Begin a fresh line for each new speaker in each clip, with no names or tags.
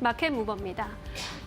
마켓 무버입니다.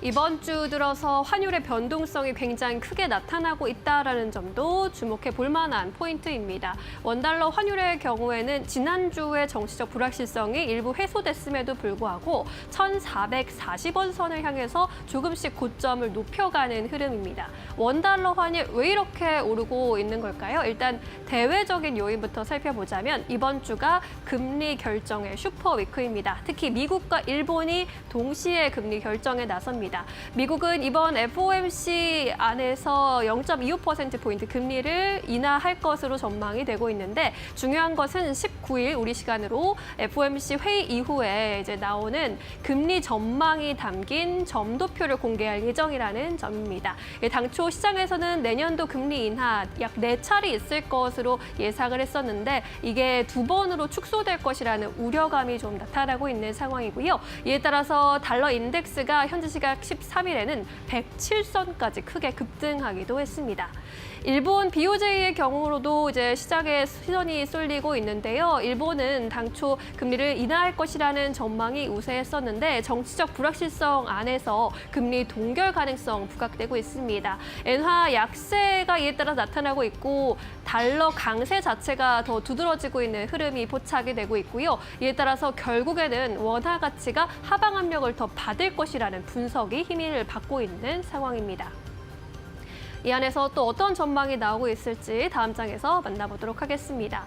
이번 주 들어서 환율의 변동성이 굉장히 크게 나타나고 있다는 점도 주목해 볼 만한 포인트입니다. 원달러 환율의 경우에는 지난주의 정치적 불확실성이 일부 해소됐음에도 불구하고 1,440원 선을 향해서 조금씩 고점을 높여가는 흐름입니다. 원달러 환율 왜 이렇게 오르고 있는 걸까요? 일단 대외적인 요인부터 살펴보자면 이번 주가 금리 결정의 슈퍼위크입니다. 특히 미국과 일본이 동시에 금리 결정에 나섭니다. 미국은 이번 FOMC 안에서 0.25%포인트 금리를 인하할 것으로 전망이 되고 있는데 중요한 것은 19일 우리 시간으로 FOMC 회의 이후에 이제 나오는 금리 전망이 담긴 점도표를 공개할 예정이라는 점입니다. 당초 시장에서는 내년도 금리 인하 약 4차례 있을 것으로 예상을 했었는데 이게 2번으로 축소될 것이라는 우려감이 좀 나타나고 있는 상황이고요. 이에 따라서 달러 인덱스가 현지 시각 13일에는 107선까지 크게 급등하기도 했습니다. 일본 BOJ의 경우로도 이제 시장에 시선이 쏠리고 있는데요. 일본은 당초 금리를 인하할 것이라는 전망이 우세했었는데 정치적 불확실성 안에서 금리 동결 가능성 부각되고 있습니다. 엔화 약세가 이에 따라 나타나고 있고 달러 강세 자체가 더 두드러지고 있는 흐름이 포착이 되고 있고요. 이에 따라서 결국에는 원화 가치가 하방 압력을 더 받을 것이라는 분석이 힘을 받고 있는 상황입니다. 이 안에서 또 어떤 전망이 나오고 있을지 다음 장에서 만나보도록 하겠습니다.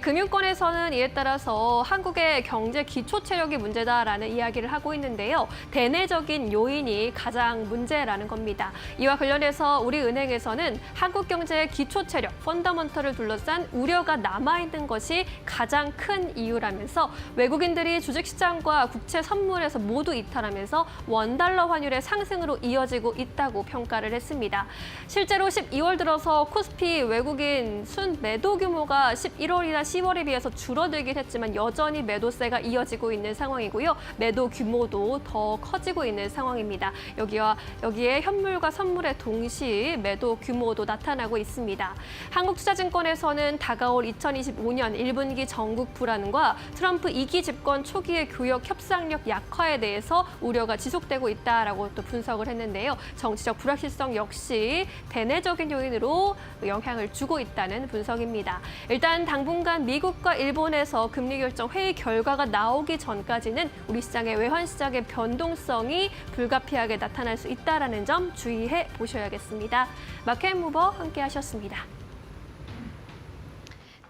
금융권에서는 이에 따라서 한국의 경제 기초 체력이 문제다라는 이야기를 하고 있는데요. 대내적인 요인이 가장 문제라는 겁니다. 이와 관련해서 우리 은행에서는 한국 경제의 기초 체력, 펀더먼털을 둘러싼 우려가 남아있는 것이 가장 큰 이유라면서 외국인들이 주식시장과 국채 선물에서 모두 이탈하면서 원달러 환율의 상승으로 이어지고 있다고 평가를 했습니다. 실제로 12월 들어서 코스피 외국인 순 매도 규모가 11월이나 10월에 비해서 줄어들긴 했지만 여전히 매도세가 이어지고 있는 상황이고요. 매도 규모도 더 커지고 있는 상황입니다. 여기에 현물과 선물의 동시 매도 규모도 나타나고 있습니다. 한국투자증권에서는 다가올 2025년 1분기 전국 불안과 트럼프 2기 집권 초기의 교역 협상력 약화에 대해서 우려가 지속되고 있다라고 또 분석을 했는데요. 정치적 불확실성 역시 대내적인 요인으로 영향을 주고 있다는 분석입니다. 일단 당분간 미국과 일본에서 금리 결정 회의 결과가 나오기 전까지는 우리 시장의 외환 시장의 변동성이 불가피하게 나타날 수 있다는 점 주의해 보셔야겠습니다. 마켓 무버 함께 하셨습니다.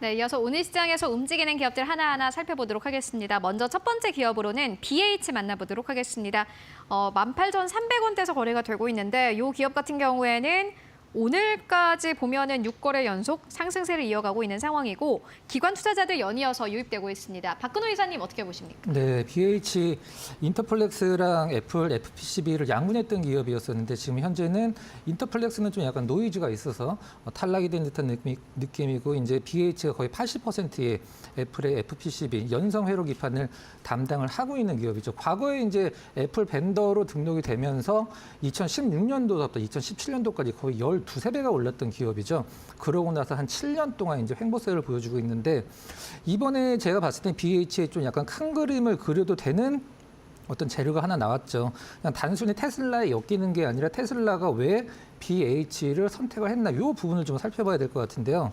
네, 이어서 오늘 시장에서 움직이는 기업들 하나하나 살펴보도록 하겠습니다. 먼저 첫 번째 기업으로는 BH 만나보도록 하겠습니다. 18,300원대에서 거래가 되고 있는데 이 기업 같은 경우에는 오늘까지 보면은 6거래 연속 상승세를 이어가고 있는 상황이고 기관 투자자들 연이어서 유입되고 있습니다. 박근호 이사님 어떻게 보십니까?
네, BH 인터플렉스랑 애플, FPCB를 양분했던 기업이었었는데 지금 현재는 인터플렉스는 좀 약간 노이즈가 있어서 탈락이 된 듯한 느낌이고 이제 BH가 거의 80%의 애플의 FPCB 연성 회로 기판을 담당을 하고 있는 기업이죠. 과거에 이제 애플 벤더로 등록이 되면서 2016년도부터 2017년도까지 거의 12~13배가 올랐던 기업이죠. 그러고 나서 한 7년 동안 이제 횡보세를 보여주고 있는데 이번에 제가 봤을 때 BH에 좀 약간 큰 그림을 그려도 되는 어떤 재료가 하나 나왔죠. 그냥 단순히 테슬라에 엮이는 게 아니라 테슬라가 왜 BH를 선택을 했나 이 부분을 좀 살펴봐야 될 것 같은데요.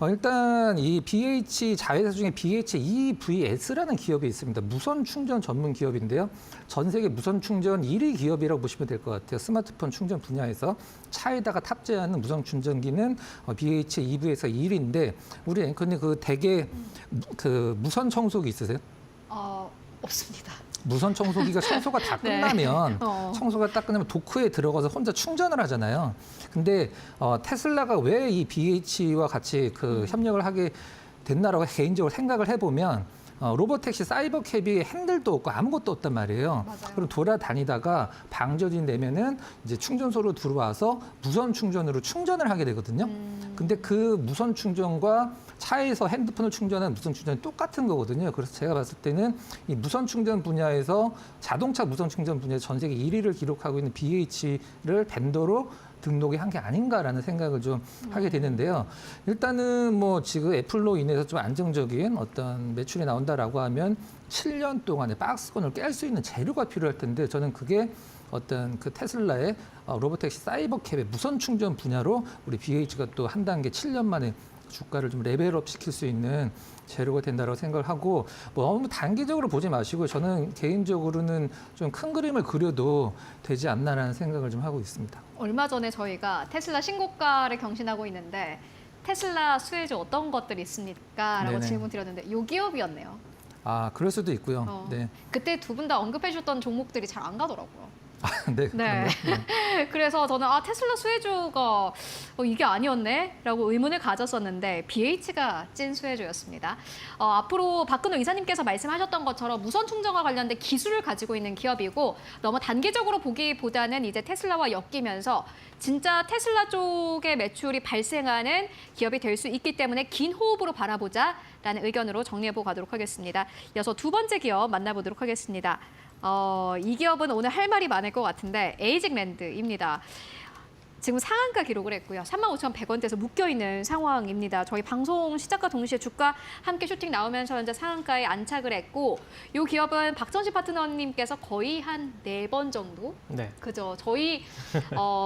일단 이 BH 자회사 중에 BHEVS라는 기업이 있습니다. 무선 충전 전문 기업인데요. 전 세계 무선 충전 1위 기업이라고 보시면 될 것 같아요. 스마트폰 충전 분야에서 차에다가 탑재하는 무선 충전기는 BHEVS가 1위인데 우리 앵커님 그 댁에 그 무선 청소기 있으세요?
없습니다.
무선 청소기가 청소가 다 끝나면
네.
청소가 딱 끝나면 도크에 들어가서 혼자 충전을 하잖아요. 근데 테슬라가 왜 이 BH와 같이 그 협력을 하게 됐나라고 개인적으로 생각을 해보면 로보택시 사이버캡이 핸들도 없고 아무것도 없단 말이에요.
맞아요.
그럼 돌아다니다가 방전이 되면은 이제 충전소로 들어와서 무선 충전으로 충전을 하게 되거든요. 근데 그 무선 충전과 차에서 핸드폰을 충전한 무선 충전이 똑같은 거거든요. 그래서 제가 봤을 때는 이 무선 충전 분야에서 자동차 무선 충전 분야에서 전 세계 1위를 기록하고 있는 BH를 벤더로 등록이 한 게 아닌가라는 생각을 좀 하게 되는데요. 일단은 뭐 지금 애플로 인해서 좀 안정적인 어떤 매출이 나온다라고 하면 7년 동안에 박스권을 깰 수 있는 재료가 필요할 텐데 저는 그게 어떤 그 테슬라의 로보택시 사이버캡의 무선 충전 분야로 우리 BH가 또 한 단계 7년 만에 주가를 좀 레벨업 시킬 수 있는 재료가 된다고 생각을 하고 뭐 너무 단기적으로 보지 마시고 저는 개인적으로는 좀 큰 그림을 그려도 되지 않나라는 생각을 좀 하고 있습니다.
얼마 전에 저희가 테슬라 신고가를 경신하고 있는데 테슬라 수혜주 어떤 것들이 있습니까? 라고
네네.
질문 드렸는데 이 기업이었네요.
아, 그럴 수도 있고요. 네.
그때 두 분 다 언급해 주셨던 종목들이 잘 안 가더라고요.
네.
네. 그래서 저는 테슬라 수혜주가 이게 아니었네? 라고 의문을 가졌었는데 BH가 찐 수혜주였습니다. 앞으로 박근호 이사님께서 말씀하셨던 것처럼 무선 충전과 관련된 기술을 가지고 있는 기업이고 너무 단기적으로 보기보다는 이제 테슬라와 엮이면서 진짜 테슬라 쪽의 매출이 발생하는 기업이 될 수 있기 때문에 긴 호흡으로 바라보자라는 의견으로 정리해보고 가도록 하겠습니다. 이어서 두 번째 기업 만나보도록 하겠습니다. 이 기업은 오늘 할 말이 많을 것 같은데 에이직랜드입니다. 지금 상한가 기록을 했고요. 35,100원대에서 묶여있는 상황입니다. 저희 방송 시작과 동시에 주가 함께 슈팅 나오면서 현재 상한가에 안착을 했고 이 기업은 박정식 파트너님께서 거의 한 4번 정도?
네.
그죠. 저희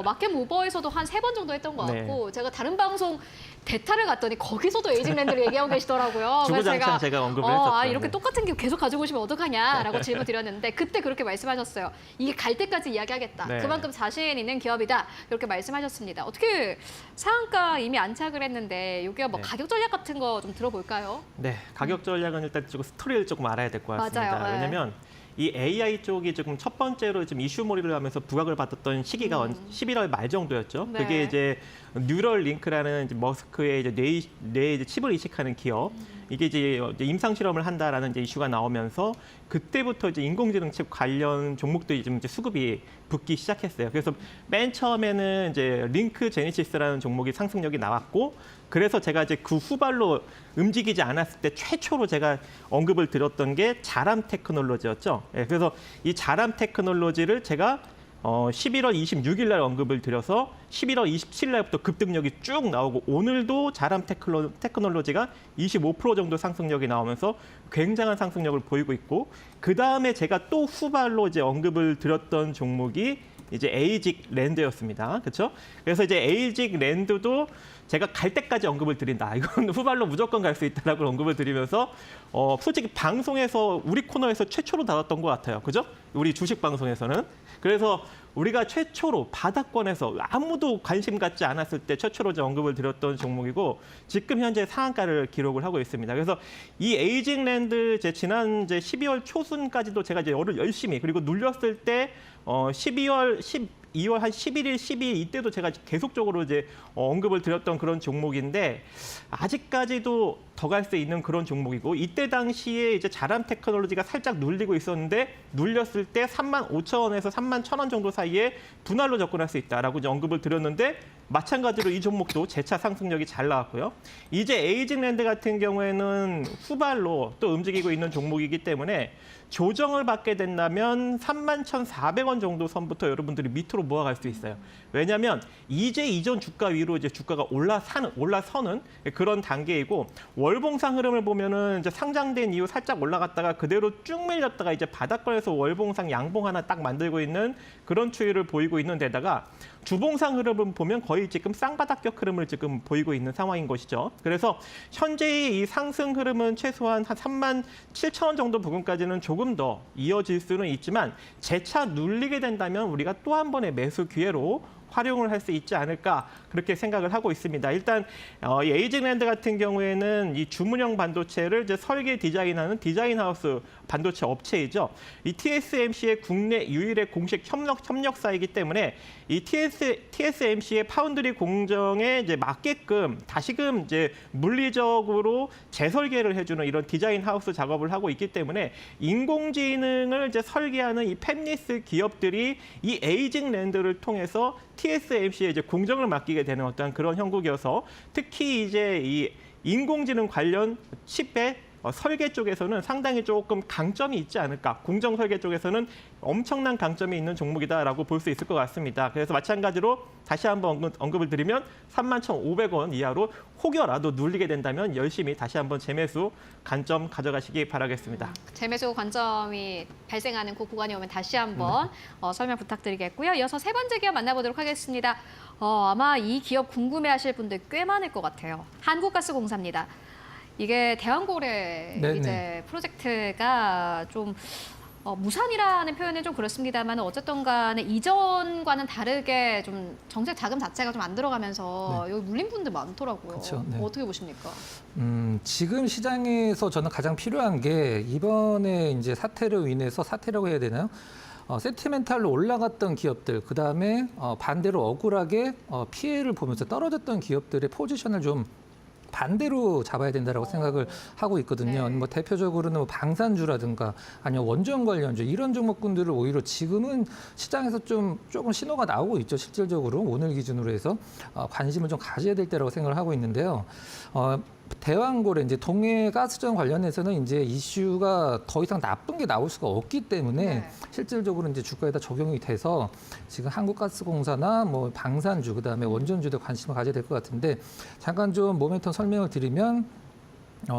마켓 모버에서도 한 3번 정도 했던 것 같고 제가 다른 방송 대타를 갔더니 거기서도 에이직랜드를 얘기하고 계시더라고요.
주구장창 제가 언급을 했었죠.
이렇게
네.
똑같은 기업 계속 가지고 오시면 어떡하냐라고 질문 드렸는데 그때 그렇게 말씀하셨어요. 이게 갈 때까지 이야기하겠다.
네.
그만큼 자신 있는 기업이다. 이렇게 말씀하셨습니다. 어떻게 상한가 이미 안착을 했는데 이게 뭐
네.
가격 전략 같은 거 좀 들어볼까요?
네, 가격 전략은 일단 조금 스토리를 조금 알아야 될 것 같습니다.
맞아요. 네.
왜냐하면 이 AI 쪽이 지금 첫 번째로 지금 이슈몰이를 하면서 부각을 받았던 시기가 11월 말 정도였죠.
네.
그게 이제 뉴럴 링크라는 이제 머스크의 이제 뇌에 이제 칩을 이식하는 기업. 이게 이제 임상 실험을 한다라는 이제 이슈가 나오면서 그때부터 이제 인공지능 칩 관련 종목들이 좀 이제 수급이 붙기 시작했어요. 그래서 맨 처음에는 이제 링크 제니시스라는 종목이 상승력이 나왔고, 그래서 제가 이제 그 후발로 움직이지 않았을 때 최초로 제가 언급을 드렸던 게 자람 테크놀로지였죠. 예, 그래서 이 자람 테크놀로지를 제가 11월 26일 날 언급을 드려서 11월 27일 날부터 급등력이 쭉 나오고 오늘도 자람 테크놀로지가 25% 정도 상승력이 나오면서 굉장한 상승력을 보이고 있고, 그다음에 제가 또 후발로 이제 언급을 드렸던 종목이 이제 에이직랜드였습니다. 그렇죠? 그래서 이제 에이직랜드도 제가 갈 때까지 언급을 드린다. 이건 후발로 무조건 갈 수 있다라고 언급을 드리면서 솔직히 방송에서 우리 코너에서 최초로 다뤘던 것 같아요. 그죠? 우리 주식 방송에서는. 그래서 우리가 최초로 바닥권에서 아무도 관심 갖지 않았을 때 최초로 언급을 드렸던 종목이고 지금 현재 상한가를 기록을 하고 있습니다. 그래서 이 에이직랜드 지난 이제 12월 초순까지도 제가 이제 열심히 그리고 눌렸을 때 2월 한 11일, 12일 이때도 제가 계속적으로 이제 언급을 드렸던 그런 종목인데 아직까지도 더 갈 수 있는 그런 종목이고 이때 당시에 이제 자람 테크놀로지가 살짝 눌리고 있었는데 눌렸을 때 35,000원에서 31,000원 정도 사이에 분할로 접근할 수 있다라고 이제 언급을 드렸는데 마찬가지로 이 종목도 재차 상승력이 잘 나왔고요. 이제 에이직랜드 같은 경우에는 후발로 또 움직이고 있는 종목이기 때문에 조정을 받게 된다면 31,400원 정도 선부터 여러분들이 밑으로 모아갈 수 있어요. 왜냐하면 이제 이전 주가 위로 이제 주가가 올라서는 그런 단계이고 월봉상 흐름을 보면은 이제 상장된 이후 살짝 올라갔다가 그대로 쭉 밀렸다가 이제 바닥권에서 월봉상 양봉 하나 딱 만들고 있는 그런 추이를 보이고 있는 데다가 주봉상 흐름을 보면 거의 지금 쌍바닥격 흐름을 지금 보이고 있는 상황인 것이죠. 그래서 현재의 이 상승 흐름은 최소한 한 37,000원 정도 부근까지는 조금 더 이어질 수는 있지만 재차 눌리게 된다면 우리가 또 한 번의 매수 기회로 활용을 할 수 있지 않을까 그렇게 생각을 하고 있습니다. 일단 이 에이직랜드 같은 경우에는 이 주문형 반도체를 이제 설계 디자인하는 디자인하우스 반도체 업체이죠. 이 TSMC의 국내 유일의 공식 협력사이기 때문에 이 TSMC의 파운드리 공정에 이제 맞게끔 다시금 이제 물리적으로 재설계를 해주는 이런 디자인 하우스 작업을 하고 있기 때문에 인공지능을 이제 설계하는 이 팹리스 기업들이 이 에이직랜드를 통해서 TSMC에 이제 공정을 맡기게 되는 어떤 그런 형국이어서 특히 이제 이 인공지능 관련 칩의 설계 쪽에서는 상당히 조금 강점이 있지 않을까. 공정 설계 쪽에서는 엄청난 강점이 있는 종목이다라고 볼 수 있을 것 같습니다. 그래서 마찬가지로 다시 한번 언급을 드리면 31,500원 이하로 혹여라도 눌리게 된다면 열심히 다시 한번 재매수 관점 가져가시기 바라겠습니다.
재매수 관점이 발생하는 그 구간이 오면 다시 한번 설명 부탁드리겠고요. 이어서 세 번째 기업 만나보도록 하겠습니다. 아마 이 기업 궁금해하실 분들 꽤 많을 것 같아요. 한국가스공사입니다. 이게 대왕고래
네네.
이제 프로젝트가 좀 무산이라는 표현은 좀 그렇습니다만 어쨌든 간에 이전과는 다르게 좀 정책 자금 자체가 좀 안 들어가면서 여기 물린 분들 많더라고요.
그쵸, 네.
어떻게 보십니까?
지금 시장에서 저는 가장 필요한 게 이번에 이제 사태로 인해서 사태라고 해야 되나요? 세티멘탈로 올라갔던 기업들, 그 다음에 반대로 억울하게 피해를 보면서 떨어졌던 기업들의 포지션을 좀 반대로 잡아야 된다라고 생각을 하고 있거든요.
네.
뭐 대표적으로는 뭐 방산주라든가 아니면 원전 관련주 이런 종목군들을 오히려 지금은 시장에서 조금 신호가 나오고 있죠. 실질적으로 오늘 기준으로 해서 관심을 좀 가져야 될 때라고 생각을 하고 있는데요. 대왕고래 이제 동해 가스전 관련해서는 이제 이슈가 더 이상 나쁜 게 나올 수가 없기 때문에
네.
실질적으로 이제 주가에다 적용이 돼서 지금 한국가스공사나 뭐 방산주 그다음에 원전주도 관심을 가져야 될 것 같은데 잠깐 좀 모멘텀 설명을 드리면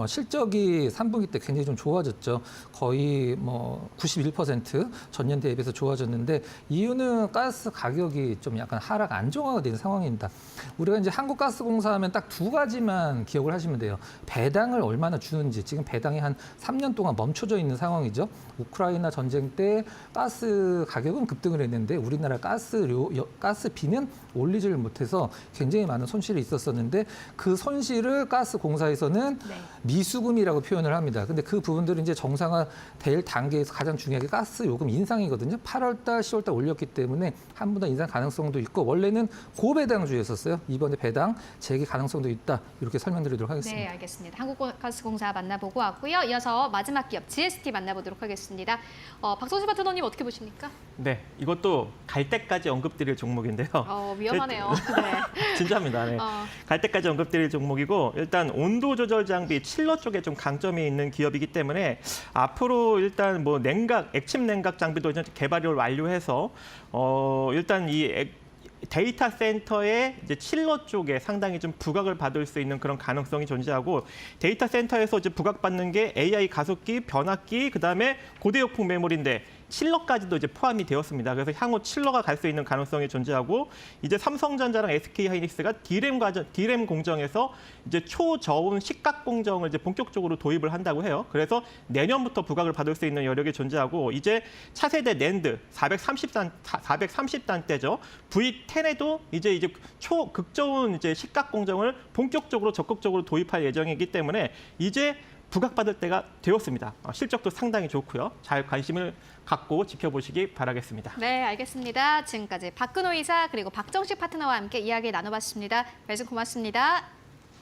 실적이 3분기 때 굉장히 좀 좋아졌죠. 거의 뭐 91% 전년 대비해서 좋아졌는데 이유는 가스 가격이 좀 약간 하락 안정화가 된 상황입니다. 우리가 이제 한국가스공사 하면 딱 두 가지만 기억을 하시면 돼요. 배당을 얼마나 주는지 지금 배당이 한 3년 동안 멈춰져 있는 상황이죠. 우크라이나 전쟁 때 가스 가격은 급등을 했는데 우리나라 가스비는 올리지를 못해서 굉장히 많은 손실이 있었었는데 그 손실을 가스공사에서는
네.
미수금이라고 표현을 합니다. 근데 그 부분들은 이제 정상화 될 단계에서 가장 중요한 게 가스 요금 인상이거든요. 8월 달, 10월 달 올렸기 때문에 한 번 더 인상 가능성도 있고 원래는 고배당주였었어요. 이번에 배당 재개 가능성도 있다. 이렇게 설명드리도록 하겠습니다.
네, 알겠습니다. 한국가스공사 만나보고 왔고요. 이어서 마지막 기업 GST 만나보도록 하겠습니다. 박성수 파트너님 어떻게 보십니까?
네, 이것도 갈 때까지 언급드릴 종목인데요.
위험하네요. 네.
진짜입니다. 네. 갈 때까지 언급드릴 종목이고 일단 온도 조절 장비 칠러 쪽에 좀 강점이 있는 기업이기 때문에 앞으로 일단 뭐 액침 냉각 장비도 이제 개발을 완료해서 일단 이 데이터 센터의 이제 칠러 쪽에 상당히 좀 부각을 받을 수 있는 그런 가능성이 존재하고 데이터 센터에서 이제 부각받는 게 AI 가속기, 변압기, 그다음에 고대역풍 메모리인데 칠러까지도 이제 포함이 되었습니다. 그래서 향후 칠러가 갈 수 있는 가능성이 존재하고 이제 삼성전자랑 SK하이닉스가 D램 공정에서 이제 초저온 식각 공정을 이제 본격적으로 도입을 한다고 해요. 그래서 내년부터 부각을 받을 수 있는 여력이 존재하고 이제 차세대 낸드 430단대죠. V10에도 이제 초극저온 이제 식각 공정을 본격적으로 적극적으로 도입할 예정이기 때문에 이제 부각받을 때가 되었습니다. 실적도 상당히 좋고요. 잘 관심을 갖고 지켜보시기 바라겠습니다.
네, 알겠습니다. 지금까지 박근호 이사 그리고 박정식 파트너와 함께 이야기 나눠봤습니다. 말씀 고맙습니다.